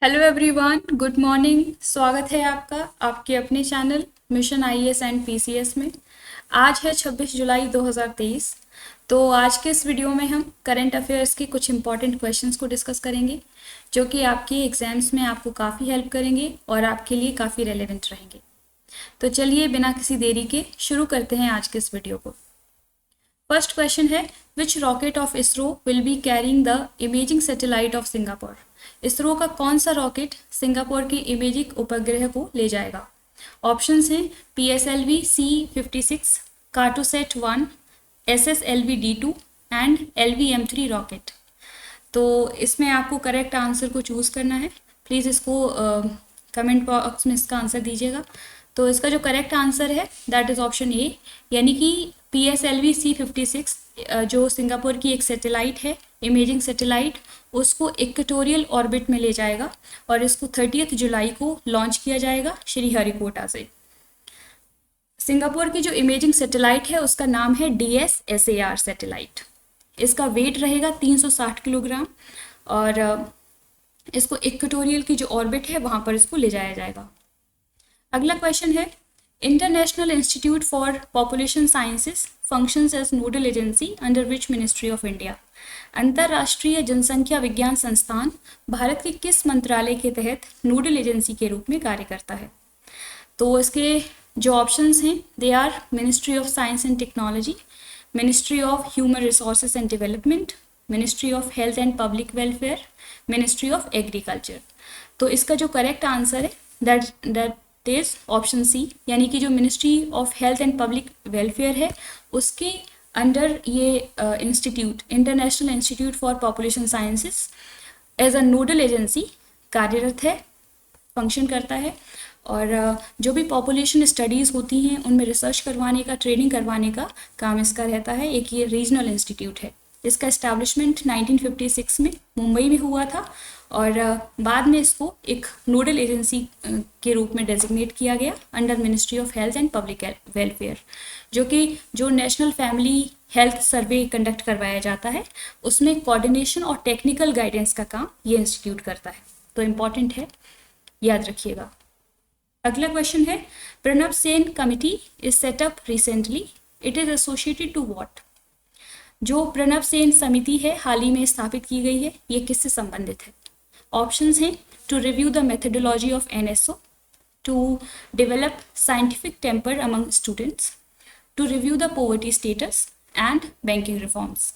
Hello everyone, good morning. स्वागत है आपका आपके अपने channel mission IAS and PCS में। आज है 26 जुलाई 2023। तो आज के इस वीडियो में हम करंट अफेयर्स के कुछ इंपॉर्टेंट क्वेश्चंस को डिस्कस करेंगे जो कि आपके एग्जाम्स में आपको काफ़ी हेल्प करेंगे और आपके लिए काफ़ी रेलेवेंट रहेंगे। तो चलिए बिना किसी देरी के शुरू करते हैं आज के इस वीडियो को। फर्स्ट क्वेश्चन है, which rocket of ISRO will be carrying the imaging satellite of Singapore. ISRO का कौन सा रॉकेट सिंगापुर के इमेजिंग उपग्रह को ले जाएगा? ऑप्शंस हैं PSLV C56, Cartosat 1, SSLV D2 and LV-M3 rocket. तो इसमें आपको करेक्ट आंसर को चूज़ करना है। प्लीज़ इसको कमेंट बॉक्स में इसका आंसर दीजिएगा। तो इसका जो करेक्ट आंसर है दैट इज़ ऑप्शन ए, यानी कि PSLV C56 जो सिंगापुर की एक सैटेलाइट है, इमेजिंग सैटेलाइट, उसको इक्वेटोरियल ऑर्बिट में ले जाएगा और इसको 30 जुलाई को लॉन्च किया जाएगा श्रीहरिकोटा से। सिंगापुर की जो इमेजिंग सैटेलाइट है उसका नाम है DSSAR सैटेलाइट। इसका वेट रहेगा 360 किलोग्राम और इसको इक्वेटोरियल की जो ऑर्बिट है वहाँ पर इसको ले जाया जाएगा। अगला क्वेश्चन है, international institute for population sciences functions as nodal agency under which ministry of India. अंतर्राष्ट्रीय जनसंख्या विज्ञान संस्थान भारत के किस मंत्रालय के तहत नोडल एजेंसी के रूप में कार्य करता है? तो इसके जो ऑप्शंस हैं they are ministry of science and technology, ministry of human resources and development, ministry of health and public welfare, ministry of agriculture. तो इसका जो करेक्ट आंसर है दैट इज ऑप्शन सी, यानी कि जो ministry of health and public welfare है उसके under ये institute, international institute for population sciences as a nodal agency कार्यरत है, फंक्शन करता है। और जो भी पॉपुलेशन स्टडीज़ होती हैं उनमें रिसर्च करवाने का, ट्रेनिंग करवाने का काम इसका रहता है। एक ये रीजनल इंस्टीट्यूट है। इसका इस्टेब्लिशमेंट 1956 में मुंबई में हुआ था और बाद में इसको एक नोडल एजेंसी के रूप में डेजिग्नेट किया गया under ministry of health and public welfare, जो national family health survey conduct करवाया जाता है उसमें कोऑर्डिनेशन और टेक्निकल गाइडेंस का काम ये इंस्टीट्यूट करता है। तो इम्पॉर्टेंट है, याद रखिएगा। अगला क्वेश्चन है, Pranab Sen committee is set up recently, it is associated to what. जो प्रणब सेन समिति है हाल ही में स्थापित की गई है, ये किससे संबंधित है? ऑप्शंस हैं to review the methodology of NSO, to develop scientific temper among students, to review the poverty status and banking reforms.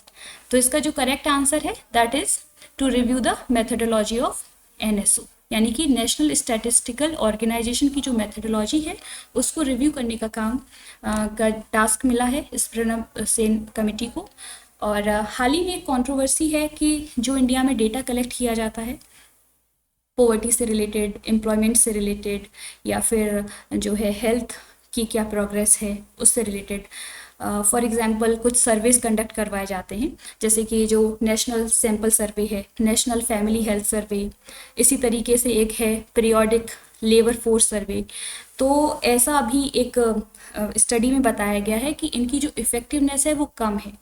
तो इसका जो करेक्ट आंसर है that is to review the methodology of NSO, यानी कि national statistical organisation की जो methodology है उसको रिव्यू करने का काम का टास्क मिला है इस प्रणब सेन कमेटी को। और हाल ही में एक कंट्रोवर्सी है कि जो इंडिया में डेटा कलेक्ट किया जाता है पॉवर्टी से रिलेटेड, एम्प्लॉयमेंट से रिलेटेड, या फिर जो है हेल्थ की क्या प्रोग्रेस है उससे रिलेटेड, फॉर एग्जांपल कुछ सर्वेज कंडक्ट करवाए जाते हैं, जैसे कि जो नेशनल सैंपल सर्वे है, नेशनल फैमिली हेल्थ सर्वे, इसी तरीके से एक है पीरियोडिक लेबर फोर्स सर्वे। तो ऐसा अभी एक स्टडी में बताया गया है कि इनकी जो इफ़ेक्टिवनेस है वो कम है।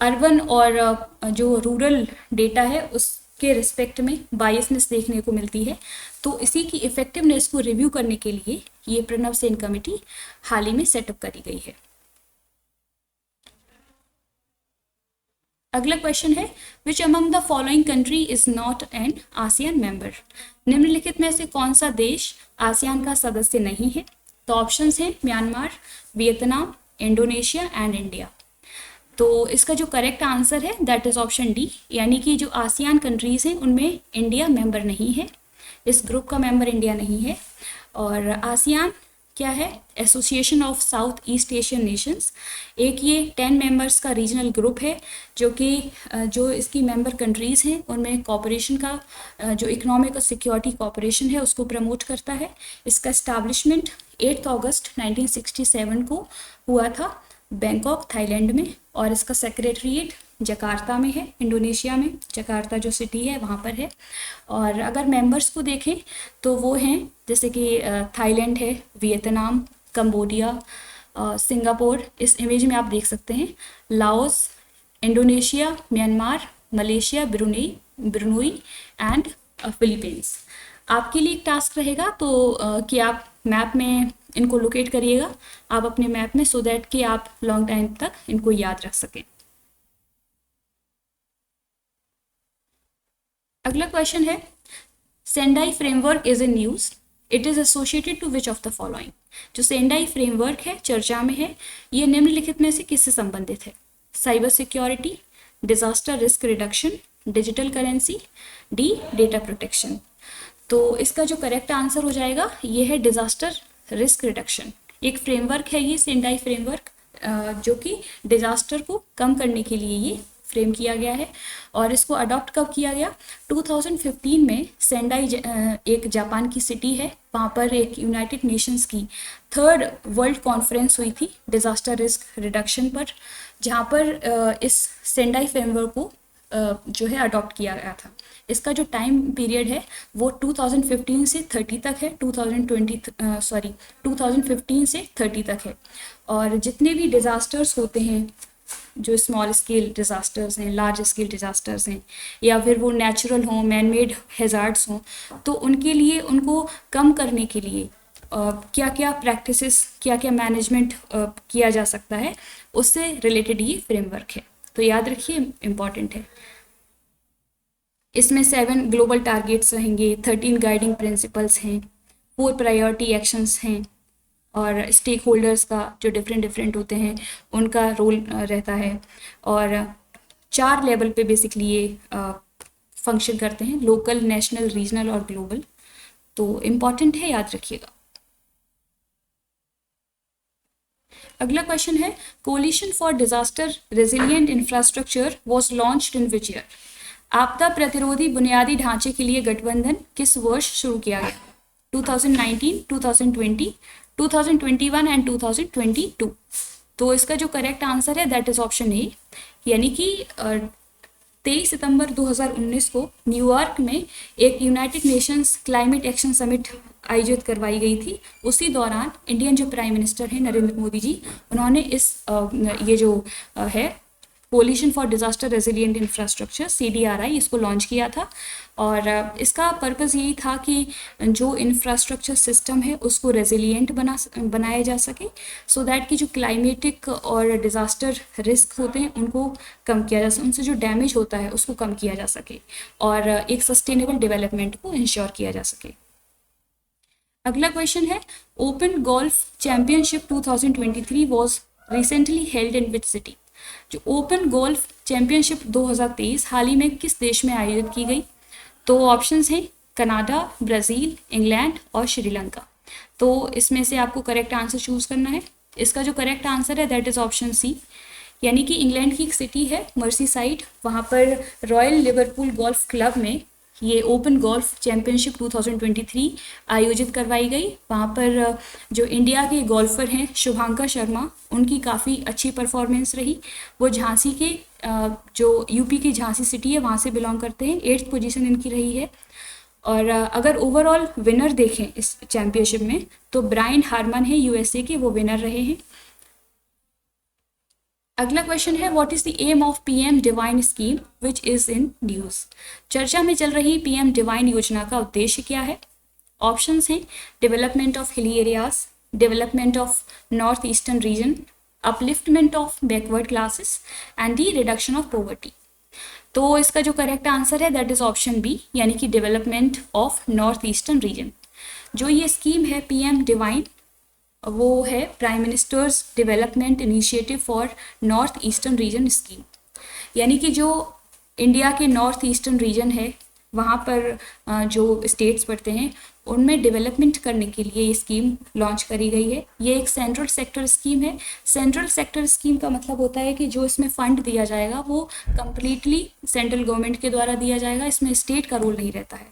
अर्बन और जो रूरल डेटा है उसके रिस्पेक्ट में बायसनेस देखने को मिलती है। तो इसी की इफ़ेक्टिवनेस को रिव्यू करने के लिए ये प्रणब सेन कमेटी हाल ही में सेटअप करी गई है। अगला क्वेश्चन है, which among the following country is not an ASEAN member. निम्नलिखित में से कौन सा देश आसियान का सदस्य नहीं है? तो ऑप्शंस हैं Myanmar, Vietnam, Indonesia and India. तो इसका जो करेक्ट आंसर है दैट इज ऑप्शन डी, यानी कि जो आसियान कंट्रीज हैं उनमें इंडिया मेंबर नहीं है, इस ग्रुप का मेंबर इंडिया नहीं है। और आसियान क्या है? Association of south east Asian Nations. एक ये 10 मेंबर्स का रीजनल ग्रुप है जो कि जो इसकी मेंबर कंट्रीज़ हैं उनमें कॉपरेशन का जो इकोनॉमिक और सिक्योरिटी कॉपरेशन है उसको प्रमोट करता है। इसका इस्टेब्लिशमेंट 8 अगस्त 1967 को हुआ था बैंकॉक, थाईलैंड में, और इसका सेक्रेटरीट जकार्ता में है, इंडोनेशिया में। जकार्ता जो सिटी है वहाँ पर है। और अगर मेंबर्स को देखें तो वो हैं जैसे कि थाईलैंड है, वियतनाम, कंबोडिया, सिंगापुर, इस इमेज में आप देख सकते हैं, Laos, Indonesia, Myanmar, Malaysia, Brunei and Philippines. आपके लिए एक टास्क रहेगा तो कि आप मैप में इनको लोकेट करिएगा आप अपने मैप में, सो दैट कि आप लॉन्ग टाइम तक इनको याद रख सकें। अगला क्वेश्चन है, Sendai framework is in news, it is associated to which of the following. जो सेंडाई फ्रेमवर्क है चर्चा में है, ये निम्नलिखित में से किससे संबंधित है? Cyber security, disaster risk reduction, digital currency, D data protection. तो इसका जो करेक्ट आंसर हो जाएगा ये है डिजास्टर रिस्क रिडक्शन। एक फ्रेमवर्क है ये सेंडाई फ्रेमवर्क, जो कि डिजास्टर को कम करने के लिए ये फ्रेम किया गया है। और इसको अडॉप्ट कब किया गया? 2015 में सेंडाई एक जापान की सिटी है, वहाँ पर एक यूनाइटेड नेशंस की 3rd वर्ल्ड कॉन्फ्रेंस हुई थी डिजास्टर रिस्क रिडक्शन पर, जहाँ पर इस सेंडाई फ्रेमवर्क को जो है अडॉप्ट किया गया था। इसका जो टाइम पीरियड है वो 2015 से 30 तक है, 2015 से 30 तक है। और जितने भी डिज़ास्टर्स होते हैं, जो स्मॉल स्केल डिज़ास्टर्स हैं, लार्ज स्केल डिज़ास्टर्स हैं, या फिर वो नेचुरल हों, मैन मेड हैज़ार्ड्स हों, तो उनके लिए उनको कम करने के लिए क्या क्या प्रैक्टिसेस, क्या क्या मैनेजमेंट किया जा सकता है, उससे रिलेटेड ये फ्रेमवर्क है। तो याद रखिए, इम्पॉर्टेंट है। इसमें 7 ग्लोबल टारगेट्स रहेंगे, 13 गाइडिंग प्रिंसिपल्स हैं, 4 प्रायोरिटी एक्शंस हैं, और स्टेक होल्डर्स का जो डिफरेंट होते हैं उनका रोल रहता है, और 4 लेवल पे बेसिकली ये फंक्शन करते हैं, लोकल, नेशनल, रीजनल और ग्लोबल। तो इम्पॉर्टेंट है, याद रखिएगा। अगला क्वेश्चन है, coalition for disaster resilient infrastructure was launched in which year. आपदा प्रतिरोधी बुनियादी ढांचे के लिए गठबंधन किस वर्ष शुरू किया गया? 2019, 2020, 2021 एंड 2022। तो इसका जो करेक्ट आंसर है दैट इज ऑप्शन ए, यानी कि 23 सितंबर 2019 को न्यूयॉर्क में एक United Nations climate action summit आयोजित करवाई गई थी। उसी दौरान इंडियन जो प्राइम मिनिस्टर हैं नरेंद्र मोदी जी, उन्होंने इस ये जो है coalition for disaster resilient infrastructure CDRI इसको लॉन्च किया था। और इसका पर्पज़ यही था कि जो इंफ्रास्ट्रक्चर सिस्टम है उसको रेजिलिएंट बनाया जा सके, सो दैट कि जो क्लाइमेटिक और डिज़ास्टर रिस्क होते हैं उनको कम किया जा सके, उनसे जो डैमेज होता है उसको कम किया जा सके, और एक सस्टेनेबल डेवलपमेंट को इंश्योर किया जा सके। अगला क्वेश्चन है, open golf championship 2023 was recently held in which city. जो ओपन गोल्फ चैंपियनशिप 2023 हाल ही में किस देश में आयोजित की गई? तो ऑप्शंस हैं कनाडा, ब्राज़ील, इंग्लैंड और श्रीलंका। तो इसमें से आपको करेक्ट आंसर चूज करना है। इसका जो करेक्ट आंसर है दैट इज ऑप्शन सी, यानी कि इंग्लैंड की एक सिटी है मर्सीसाइड, वहाँ पर रॉयल लिवरपूल गोल्फ क्लब में ये ओपन गोल्फ चैंपियनशिप 2023 आयोजित करवाई गई। वहाँ पर जो इंडिया के गोल्फर हैं शुभांकर शर्मा, उनकी काफ़ी अच्छी परफॉर्मेंस रही। वो झांसी के जो यूपी की झांसी सिटी है वहाँ से बिलोंग करते हैं, 8th पोजीशन इनकी रही है। और अगर ओवरऑल विनर देखें इस चैंपियनशिप में तो ब्रायन हार्मन है USA के, वो विनर रहे हैं। अगला क्वेश्चन है, what is the aim of PM divine scheme which is in news. चर्चा में चल रही PM डिवाइन योजना का उद्देश्य क्या है? ऑप्शंस हैं development of hilly areas, development of north eastern region, upliftment of backward classes and the reduction of poverty. तो इसका जो करेक्ट आंसर है दैट इज ऑप्शन बी, यानी कि development of north eastern region. जो ये स्कीम है PM डिवाइन, वो है prime ministers development initiative for north eastern region scheme, यानी कि जो इंडिया के नॉर्थ ईस्टर्न रीजन है वहाँ पर जो स्टेट्स पड़ते हैं उनमें डेवलपमेंट करने के लिए ये स्कीम लॉन्च करी गई है। ये एक सेंट्रल सेक्टर स्कीम है। सेंट्रल सेक्टर स्कीम का मतलब होता है कि जो इसमें फंड दिया जाएगा वो कंप्लीटली सेंट्रल गवर्नमेंट के द्वारा दिया जाएगा, इसमें स्टेट का रोल नहीं रहता है।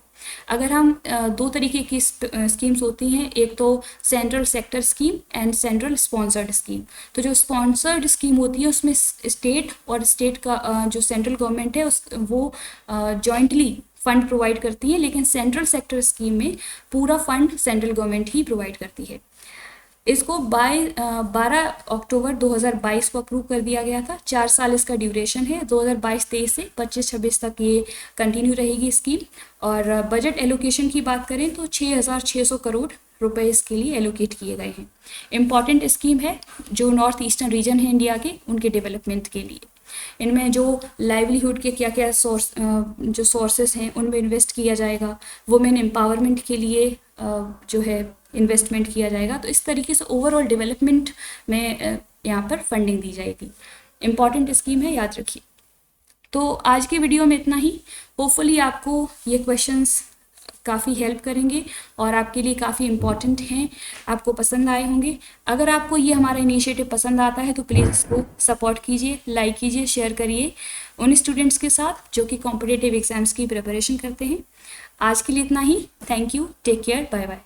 अगर हम 2 तरीके की स्कीम्स होती हैं, एक तो central sector scheme and central sponsored scheme. तो जो स्पॉन्सर्ड स्कीम होती है उसमें स्टेट और स्टेट का जो सेंट्रल गवर्नमेंट है वो जॉइंटली फंड प्रोवाइड करती है, लेकिन सेंट्रल सेक्टर स्कीम में पूरा फंड सेंट्रल गवर्नमेंट ही प्रोवाइड करती है। इसको 12 अक्टूबर 2022 को अप्रूव कर दिया गया था। 4 साल इसका ड्यूरेशन है, 2022-23 से 25-26 तक ये कंटिन्यू रहेगी स्कीम। और बजट एलोकेशन की बात करें तो 6,600 करोड़ रुपए इसके लिए एलोकेट किए गए हैं। इम्पॉर्टेंट स्कीम है जो नॉर्थ ईस्टर्न रीजन है इंडिया के, उनके डेवलपमेंट के लिए। इनमें जो लाइवलीहुड के क्या क्या जो सोर्सेस हैं उनमें इन्वेस्ट किया जाएगा, वुमेन एम्पावरमेंट के लिए जो है इन्वेस्टमेंट किया जाएगा। तो इस तरीके से ओवरऑल डेवलपमेंट में यहाँ पर फंडिंग दी जाएगी। इम्पॉर्टेंट स्कीम है, याद रखिए। तो आज के वीडियो में इतना ही। होपफुली आपको ये क्वेश्चंस काफ़ी हेल्प करेंगे और आपके लिए काफ़ी इम्पॉर्टेंट हैं, आपको पसंद आए होंगे। अगर आपको ये हमारा इनिशिएटिव पसंद आता है तो प्लीज़ इसको सपोर्ट कीजिए, लाइक कीजिए, शेयर करिए उन स्टूडेंट्स के साथ जो कि कॉम्पिटिटिव एग्जाम्स की प्रिपरेशन करते हैं। आज के लिए इतना ही। Thank you, take care, bye bye.